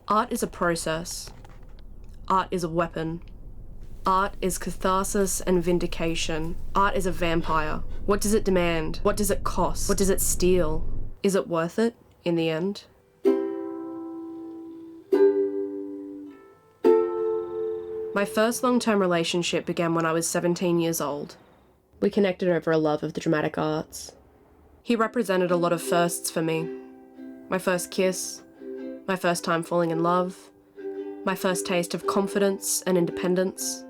Art is a process. Art is a weapon. Art is catharsis and vindication. Art is a vampire. What does it demand? What does it cost? What does it steal? Is it worth it in the end? My first long-term relationship began when I was 17 years old. We connected over a love of the dramatic arts. He represented a lot of firsts for me. My first kiss, my first time falling in love, my first taste of confidence and independence.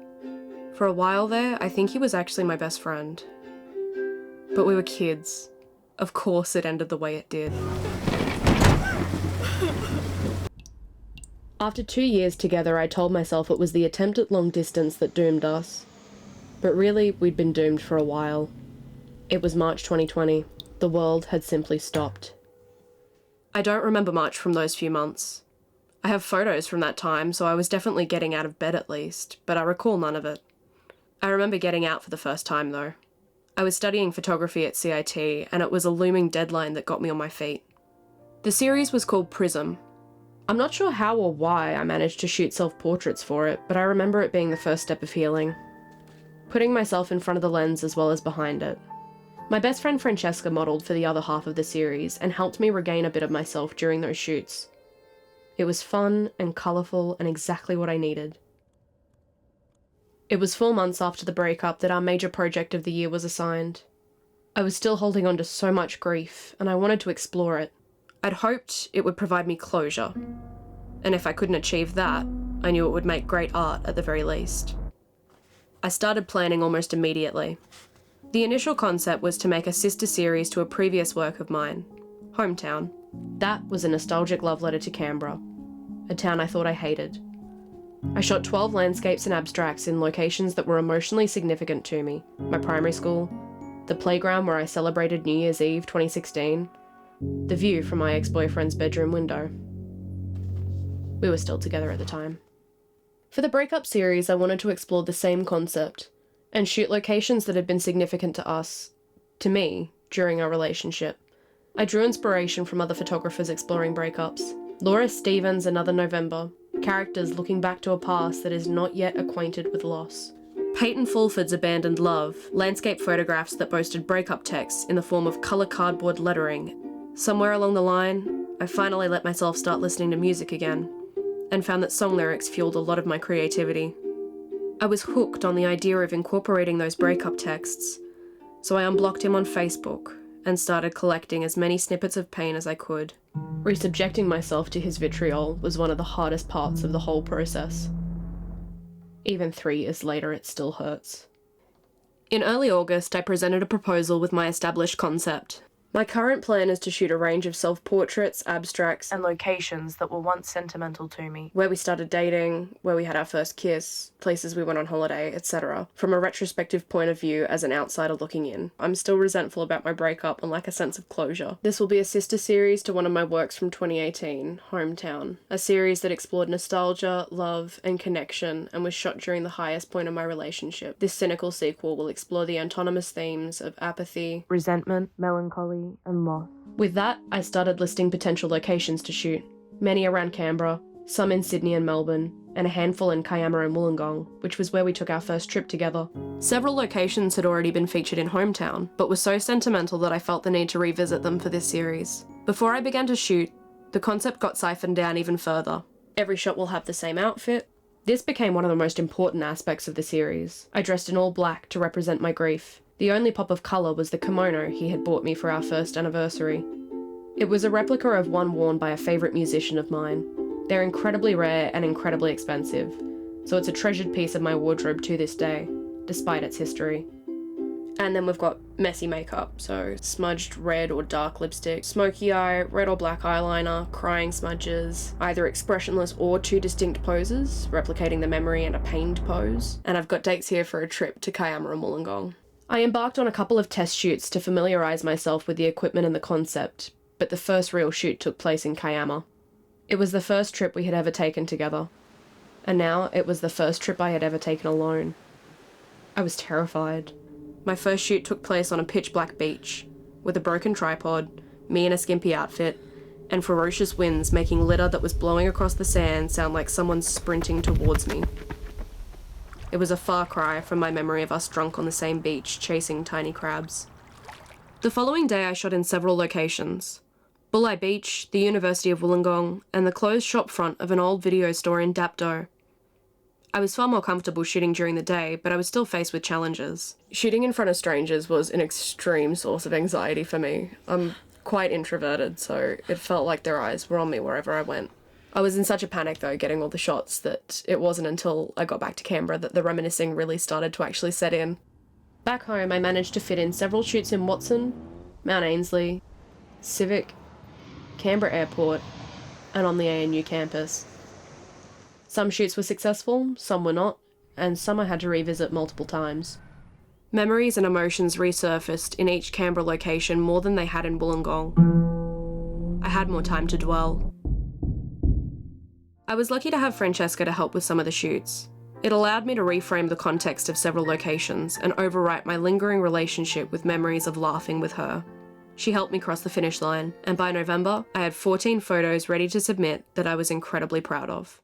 For a while there, I think he was actually my best friend. But we were kids. Of course it ended the way it did. After 2 years together, I told myself it was the attempt at long distance that doomed us. But really, we'd been doomed for a while. It was March 2020. The world had simply stopped. I don't remember much from those few months. I have photos from that time, so I was definitely getting out of bed at least, but I recall none of it. I remember getting out for the first time though. I was studying photography at CIT, and it was a looming deadline that got me on my feet. The series was called Prism. I'm not sure how or why I managed to shoot self-portraits for it, but I remember it being the first step of healing. Putting myself in front of the lens as well as behind it. My best friend Francesca modelled for the other half of the series and helped me regain a bit of myself during those shoots. It was fun and colourful and exactly what I needed. It was 4 months after the breakup that our major project of the year was assigned. I was still holding on to so much grief, and I wanted to explore it. I'd hoped it would provide me closure, and if I couldn't achieve that, I knew it would make great art at the very least. I started planning almost immediately. The initial concept was to make a sister series to a previous work of mine, Hometown. That was a nostalgic love letter to Canberra, a town I thought I hated. I shot 12 landscapes and abstracts in locations that were emotionally significant to me. My primary school, the playground where I celebrated New Year's Eve 2016, the view from my ex-boyfriend's bedroom window. We were still together at the time. For the breakup series, I wanted to explore the same concept and shoot locations that had been significant to us, to me, during our relationship. I drew inspiration from other photographers exploring breakups. Laura Stevens' Another November, characters looking back to a past that is not yet acquainted with loss. Peyton Fulford's Abandoned Love, landscape photographs that boasted breakup texts in the form of colour cardboard lettering. Somewhere along the line, I finally let myself start listening to music again, and found that song lyrics fueled a lot of my creativity. I was hooked on the idea of incorporating those breakup texts, so I unblocked him on Facebook and started collecting as many snippets of pain as I could. Resubjecting myself to his vitriol was one of the hardest parts of the whole process. Even 3 years later, it still hurts. In early August, I presented a proposal with my established concept. My current plan is to shoot a range of self-portraits, abstracts, and locations that were once sentimental to me. Where we started dating, where we had our first kiss, places we went on holiday, etc. From a retrospective point of view as an outsider looking in. I'm still resentful about my breakup and lack a sense of closure. This will be a sister series to one of my works from 2018, Hometown. A series that explored nostalgia, love, and connection, and was shot during the highest point of my relationship. This cynical sequel will explore the autonomous themes of apathy, resentment, melancholy, and loss. With that, I started listing potential locations to shoot. Many around Canberra, some in Sydney and Melbourne, and a handful in Kiama and Wollongong, which was where we took our first trip together. Several locations had already been featured in Hometown, but were so sentimental that I felt the need to revisit them for this series. Before I began to shoot, the concept got siphoned down even further. Every shot will have the same outfit. This became one of the most important aspects of the series. I dressed in all black to represent my grief. The only pop of colour was the kimono he had bought me for our first anniversary. It was a replica of one worn by a favourite musician of mine. They're incredibly rare and incredibly expensive, so it's a treasured piece of my wardrobe to this day, despite its history. And then we've got messy makeup, so smudged red or dark lipstick, smoky eye, red or black eyeliner, crying smudges, either expressionless or 2 distinct poses, replicating the memory and a pained pose. And I've got dates here for a trip to Kiama and Wollongong. I embarked on a couple of test shoots to familiarise myself with the equipment and the concept, but the first real shoot took place in Kiama. It was the first trip we had ever taken together, and now it was the first trip I had ever taken alone. I was terrified. My first shoot took place on a pitch black beach, with a broken tripod, me in a skimpy outfit, and ferocious winds making litter that was blowing across the sand sound like someone sprinting towards me. It was a far cry from my memory of us drunk on the same beach chasing tiny crabs. The following day I shot in several locations: Bulli Beach, the University of Wollongong, and the closed shop front of an old video store in Dapto. I was far more comfortable shooting during the day, but I was still faced with challenges. Shooting in front of strangers was an extreme source of anxiety for me. I'm quite introverted, so it felt like their eyes were on me wherever I went. I was in such a panic though, getting all the shots, that it wasn't until I got back to Canberra that the reminiscing really started to actually set in. Back home, I managed to fit in several shoots in Watson, Mount Ainslie, Civic, Canberra Airport, and on the ANU campus. Some shoots were successful, some were not, and some I had to revisit multiple times. Memories and emotions resurfaced in each Canberra location more than they had in Wollongong. I had more time to dwell. I was lucky to have Francesca to help with some of the shoots. It allowed me to reframe the context of several locations and overwrite my lingering relationship with memories of laughing with her. She helped me cross the finish line, and by November, I had 14 photos ready to submit that I was incredibly proud of.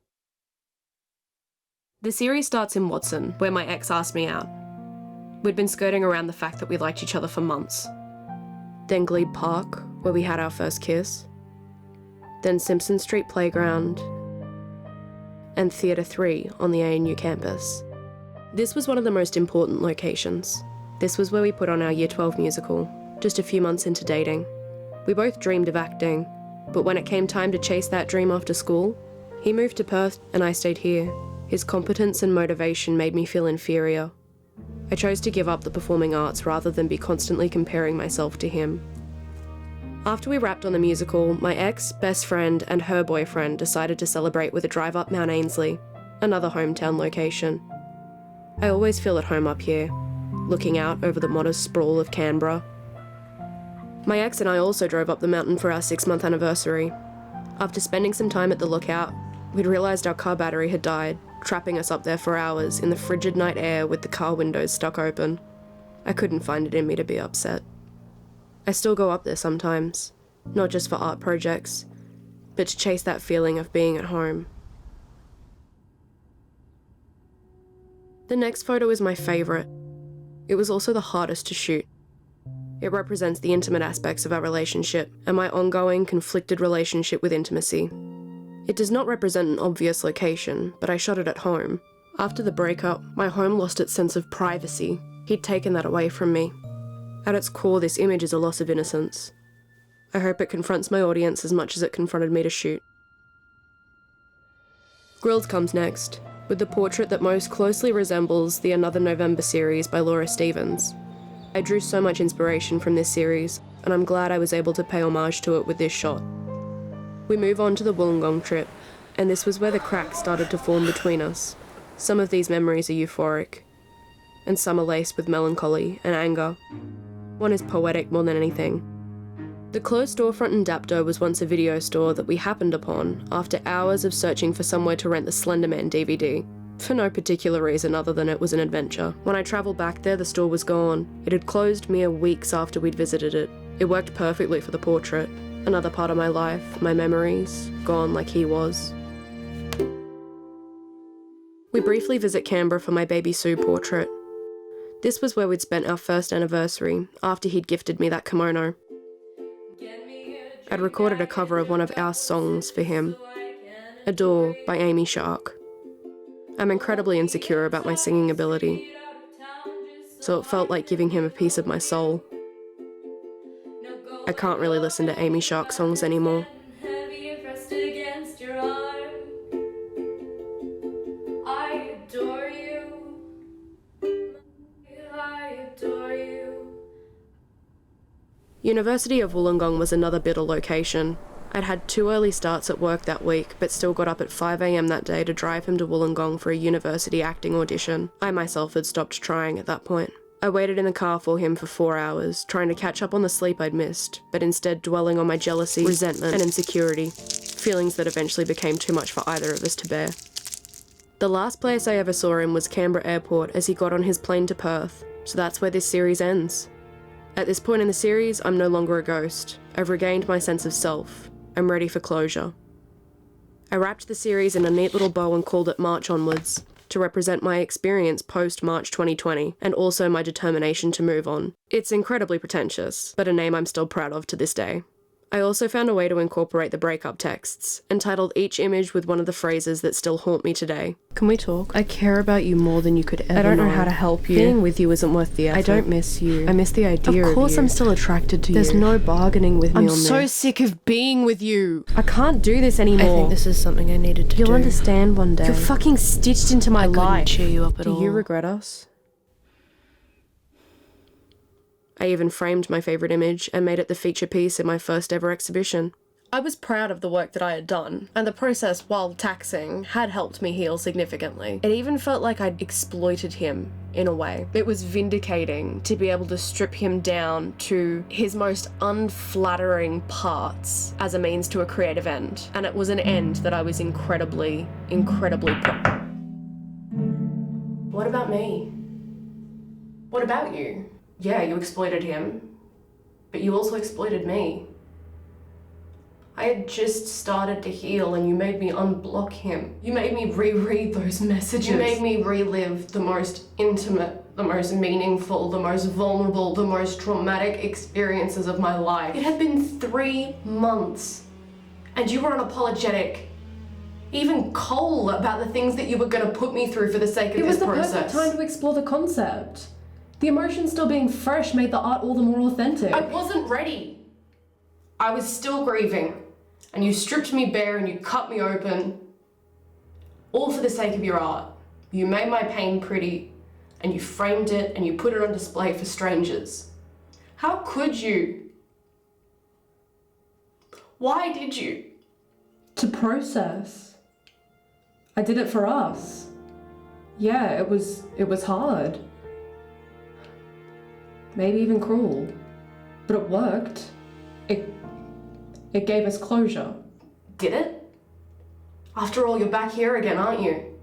The series starts in Watson, where my ex asked me out. We'd been skirting around the fact that we liked each other for months. Then Glebe Park, where we had our first kiss. Then Simpson Street Playground. And Theatre 3 on the ANU campus. This was one of the most important locations. This was where we put on our Year 12 musical, just a few months into dating. We both dreamed of acting, but when it came time to chase that dream after school, he moved to Perth and I stayed here. His competence and motivation made me feel inferior. I chose to give up the performing arts rather than be constantly comparing myself to him. After we wrapped on the musical, my ex, best friend, and her boyfriend decided to celebrate with a drive up Mount Ainslie, another hometown location. I always feel at home up here, looking out over the modest sprawl of Canberra. My ex and I also drove up the mountain for our 6-month anniversary. After spending some time at the lookout, we'd realised our car battery had died, trapping us up there for hours in the frigid night air with the car windows stuck open. I couldn't find it in me to be upset. I still go up there sometimes, not just for art projects, but to chase that feeling of being at home. The next photo is my favourite. It was also the hardest to shoot. It represents the intimate aspects of our relationship and my ongoing, conflicted relationship with intimacy. It does not represent an obvious location, but I shot it at home. After the breakup, my home lost its sense of privacy. He'd taken that away from me. At its core, this image is a loss of innocence. I hope it confronts my audience as much as it confronted me to shoot. Grills comes next, with the portrait that most closely resembles the Another November series by Laura Stevens. I drew so much inspiration from this series, and I'm glad I was able to pay homage to it with this shot. We move on to the Wollongong trip, and this was where the cracks started to form between us. Some of these memories are euphoric, and some are laced with melancholy and anger. One is poetic more than anything. The closed storefront in Dapto was once a video store that we happened upon after hours of searching for somewhere to rent the Slenderman DVD, for no particular reason other than it was an adventure. When I travelled back there, the store was gone. It had closed mere weeks after we'd visited it. It worked perfectly for the portrait. Another part of my life, my memories, gone like he was. We briefly visit Canberra for my baby Sue portrait. This was where we'd spent our first anniversary, after he'd gifted me that kimono. I'd recorded a cover of one of our songs for him, Adore by Amy Shark. I'm incredibly insecure about my singing ability, so it felt like giving him a piece of my soul. I can't really listen to Amy Shark songs anymore. University of Wollongong was another bitter location. I'd had 2 early starts at work that week, but still got up at 5 AM that day to drive him to Wollongong for a university acting audition. I myself had stopped trying at that point. I waited in the car for him for 4 hours, trying to catch up on the sleep I'd missed, but instead dwelling on my jealousy, resentment, and insecurity, feelings that eventually became too much for either of us to bear. The last place I ever saw him was Canberra Airport as he got on his plane to Perth, so that's where this series ends. At this point in the series, I'm no longer a ghost. I've regained my sense of self, I'm ready for closure. I wrapped the series in a neat little bow and called it March Onwards, to represent my experience post-March 2020, and also my determination to move on. It's incredibly pretentious, but a name I'm still proud of to this day. I also found a way to incorporate the breakup texts, entitled each image with one of the phrases that still haunt me today. Can we talk? I care about you more than you could ever know. I don't know how to help you. Being with you isn't worth the effort. I don't miss you. I miss the idea of you. Of course I'm still attracted to you. There's no bargaining with me on this. I'm so sick of being with you. I can't do this anymore. I think this is something I needed to do. You'll understand one day. You're fucking stitched into my life. I couldn't cheer you up at all. Do you regret us? I even framed my favourite image and made it the feature piece in my first ever exhibition. I was proud of the work that I had done, and the process, while taxing, had helped me heal significantly. It even felt like I'd exploited him, in a way. It was vindicating to be able to strip him down to his most unflattering parts as a means to a creative end, and it was an end that I was incredibly proud. What about me? What about you? Yeah, you exploited him, but you also exploited me. I had just started to heal and you made me unblock him. You made me reread those messages. You made me relive the most intimate, the most meaningful, the most vulnerable, the most traumatic experiences of my life. It had been 3 months and you were unapologetic, even cold about the things that you were gonna put me through for the sake of this process. It was the perfect time to explore the concept. The emotion still being fresh made the art all the more authentic. I wasn't ready. I was still grieving, and you stripped me bare and you cut me open, all for the sake of your art. You made my pain pretty, and you framed it and you put it on display for strangers. How could you? Why did you? To process. I did it for us. Yeah, it was hard. Maybe even cruel, but it worked. It gave us closure. Did it? After all, you're back here again, aren't you?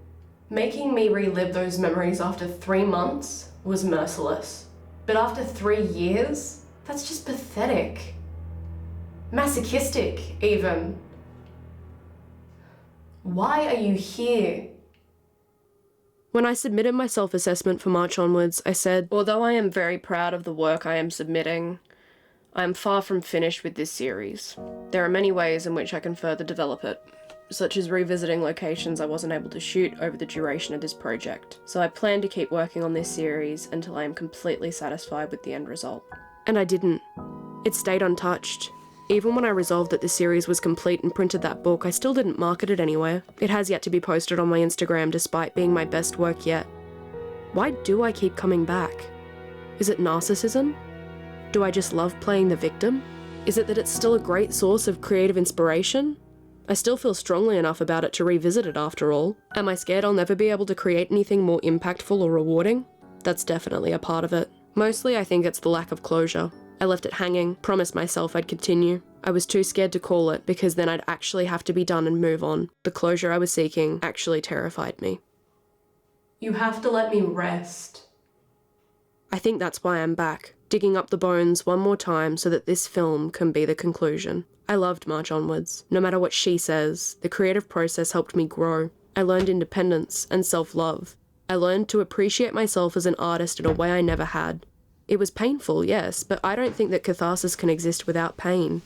Making me relive those memories after 3 months was merciless. But after 3 years, that's just pathetic. Masochistic, even. Why are you here? When I submitted my self-assessment for March Onwards, I said, although I am very proud of the work I am submitting, I am far from finished with this series. There are many ways in which I can further develop it, such as revisiting locations I wasn't able to shoot over the duration of this project. So I plan to keep working on this series until I am completely satisfied with the end result. And I didn't. It stayed untouched. Even when I resolved that the series was complete and printed that book, I still didn't market it anywhere. It has yet to be posted on my Instagram despite being my best work yet. Why do I keep coming back? Is it narcissism? Do I just love playing the victim? Is it that it's still a great source of creative inspiration? I still feel strongly enough about it to revisit it after all. Am I scared I'll never be able to create anything more impactful or rewarding? That's definitely a part of it. Mostly I think it's the lack of closure. I left it hanging, promised myself I'd continue. I was too scared to call it because then I'd actually have to be done and move on. The closure I was seeking actually terrified me. You have to let me rest. I think that's why I'm back, digging up the bones one more time so that this film can be the conclusion. I loved March Onwards. No matter what she says, the creative process helped me grow. I learned independence and self-love. I learned to appreciate myself as an artist in a way I never had. It was painful, yes, but I don't think that catharsis can exist without pain.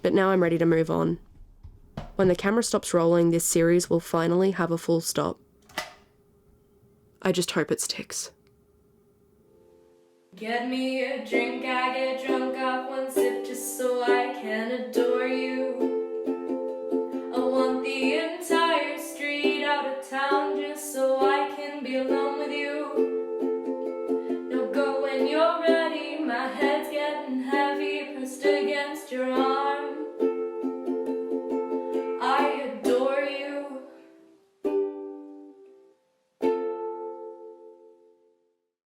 But now I'm ready to move on. When the camera stops rolling, this series will finally have a full stop. I just hope it sticks. Get me a drink, I get drunk off one sip just so I can adore you. I want the entire street out of town just so I can be alone with you. No, go when you're ready, my head's getting heavy, pressed against your arm.